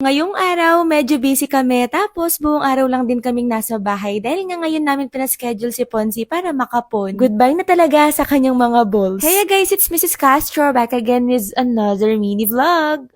Ngayong araw, medyo busy kami tapos buong araw lang din kaming nasa bahay dahil nga ngayon namin pinaschedule si Ponzi para makapon. Goodbye na talaga sa kanyang mga balls. Hey guys, it's Mrs. Castro back again with another mini vlog.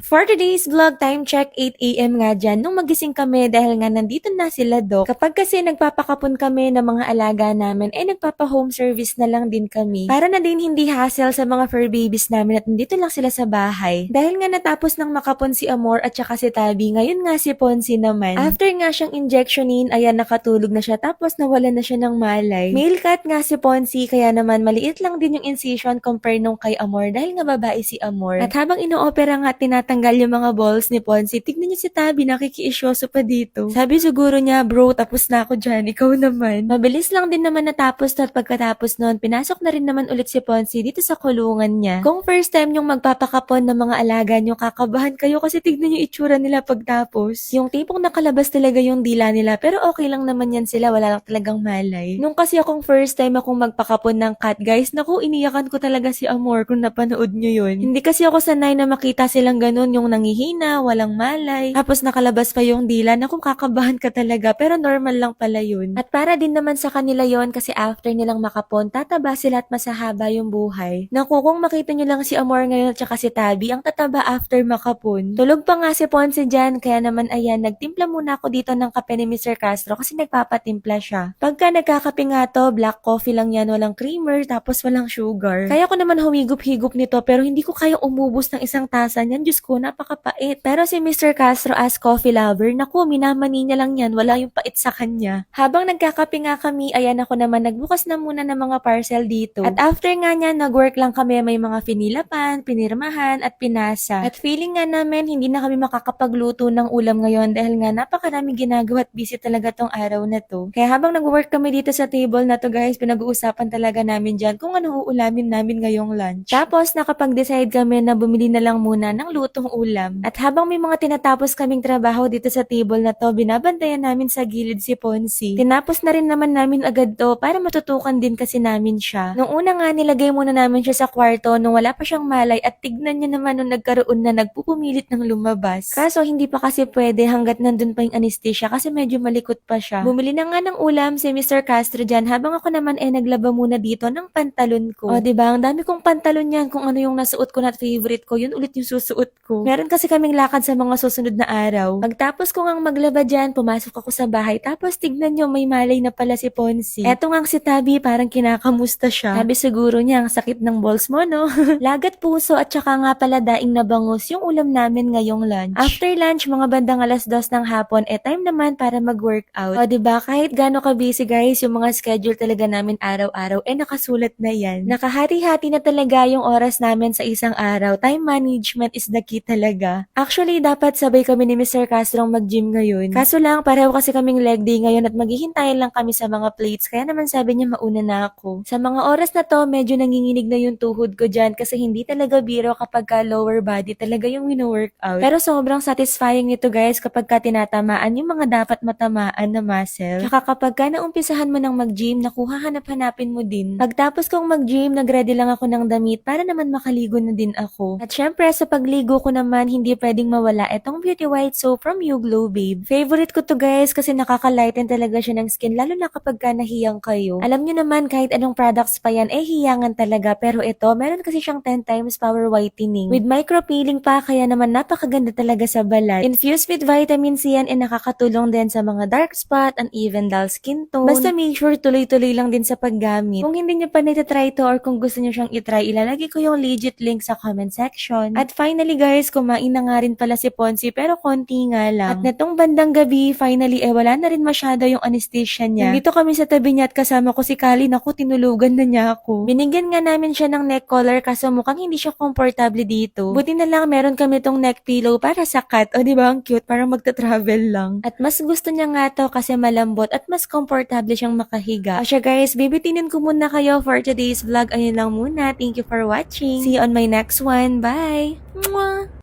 For today's vlog, time check 8 AM nga dyan nung magising kami dahil nga nandito na sila Doc. Kapag kasi nagpapakapon kami ng mga alaga namin, nagpapa-home service na lang din kami. Para na din hindi hassle sa mga fur babies namin at nandito lang sila sa bahay. Dahil nga natapos ng makapon si Amor at saka si Tabi, ngayon nga si Ponzi naman. After nga siyang injectionin, ayan nakatulog na siya tapos nawala na siya ng malay. Male cat nga si Ponzi kaya naman maliit lang din yung incision compare nung kay Amor dahil nga babae si Amor. At habang ino-opera nga tinatanggal yung mga balls ni Ponzi, tignan niyo si Tabi, nakikiisyoso pa dito. Sabi siguro niya, bro, tapos na ako dyan, ikaw naman. Mabilis lang din naman natapos at pagkatapos noon, pinasok na rin naman ulit si Ponzi dito sa kulungan niya. Kung first time yung magpapakapon ng mga alaga niyo, kakabahan kayo kasi tignan niyo itsura nila pagtapos. Yung tipong nakalabas talaga yung dila nila, pero okay lang naman yan sila, wala lang talagang malay. Nung kasi akong first time akong magpakapon ng cat, guys, naku, iniyakan ko talaga si Amor kung napanood niyo yun. Hindi kasi ako sanay na makita silang ganun, yung nangihina, walang malay, tapos nakalabas pa yung dila, na kung kakabahan ka talaga, pero normal lang pala yun. At para din naman sa kanila yon kasi after nilang makapon, tataba sila at masahaba yung buhay. Naku, kung makita nyo lang si Amor ngayon at saka si Tabi, ang tataba after makapon. Tulog pa nga si Ponce dyan, kaya naman ayan, nagtimpla muna ako dito ng kape ni Mr. Castro kasi nagpapatimpla siya. Pagka nagkakape nga to, black coffee lang yan, walang creamer, tapos walang sugar. Kaya ko naman humigop-higop nito, pero hindi ko kayang umubos ng isang tasa niyan, Diyos ko, napakapait. Pero si Mr. Castro as coffee lover, naku, minamani niya lang yan, wala yung pait sa kanya. Habang nagkakape nga kami, ayan ako naman, nagbukas na muna ng mga parcel dito. At after nga niya, nag-work lang kami, may mga finilapan, pinirmahan, at pinasa. At feeling nga namin, hindi na kami makakapagluto ng ulam ngayon dahil nga napakaraming ginagawa at busy talaga tong araw na to. Kaya habang nag-work kami dito sa table na to guys, pinag-uusapan talaga namin dyan kung ano uulamin namin ngayong lunch. Tapos nakapag-decide kami na bumili na lang muna ng lutong ulam. At habang may mga tinatapos kaming trabaho dito sa table na to, binabantayan namin sa gilid si Ponzi. Tinapos na rin naman namin agad to para matutukan din kasi namin siya. Nung una nga nilagay muna namin siya sa kwarto nung wala pa siyang malay at tignan niya naman nung nagkaroon na nagpupumilit ng lumabas. Kaso hindi pa kasi pwede hanggat nandun pa yung anesthesia kasi medyo malikot pa siya. Bumili na nga ng ulam si Mr. Castro dyan habang ako naman naglaba muna dito ng pantalon ko. O diba, ang dami kong pantalon yan kung ano yung nasuot ko na favorite ko, yun ulit yung susuot ko. Meron kasi kaming lakad sa mga susunod na araw. Pagtapos ko ngang maglaba dyan, pumasok ako sa bahay tapos tignan nyo may malay na pala si Ponzi. Eto ngang si Tabi parang kinakamusta siya. Sabi siguro niya ang sakit ng balls mo no? Lagat puso at saka nga pala daing na bangus yung ulam namin ngayong lunch. After lunch, mga bandang 2:00 ng hapon, time naman para mag-workout. O diba, kahit gaano ka busy guys, yung mga schedule talaga namin araw-araw, nakasulat na yan. Nakahati-hati na talaga yung oras namin sa isang araw. Time management is the key talaga. Actually, dapat sabay kami ni Mr. Castro mag-gym ngayon. Kaso lang, pareho kasi kaming leg day ngayon at maghihintayin lang kami sa mga plates. Kaya naman sabi niya mauna na ako. Sa mga oras na to, medyo nanginginig na yung tuhod ko dyan kasi hindi talaga biro kapag ka lower body talaga yung wino-workout. Pero sobrang satisfying ito guys kapag ka tinatamaan yung mga dapat matamaan na muscle. Tsaka kapag ka naumpisahan mo ng mag-gym, nakuha hanap-hanapin mo din. Pagtapos kong mag-gym, nag-ready lang ako ng damit para naman makaligo na din ako. At syempre, sa pagligo ko naman, hindi pwedeng mawala itong Beauty White Soap from You Glow Babe. Favorite ko to guys kasi nakaka-lighten talaga siya ng skin lalo na kapag ka nahiyang kayo. Alam nyo naman kahit anong products pa yan hiyangan talaga pero ito meron kasi siyang 10 times power whitening. With micro peeling pa kaya naman napakaganda talaga sa balat. Infused with vitamin C yan nakakatulong din sa mga dark spot and even dull skin tone. Basta make sure tuloy-tuloy lang din sa paggamit. Kung hindi nyo pa nita-try to or kung gusto nyo siyang itry, ilalagay ko yung legit link sa comment section. At finally guys, kumain na nga rin pala si Ponzi pero konti nga lang. At netong bandang gabi, finally wala na rin masyado yung anesthesia niya. Nandito kami sa tabi niya at kasama ko si Kali, naku tinulugan na niya ako. Binigyan nga namin siya ng neck collar kaso mukhang hindi siya komportable dito. Buti na lang meron kami tong neck pillow para sa cat. O diba ang cute, parang magta-travel lang. At mas gusto niya nga to kasi malambot at mas komportable siyang makahiga. O siya guys, bibitinin ko muna kayo for today's vlog. Ayun lang muna. Thank you for watching. See you on my next one. Bye! Mwah!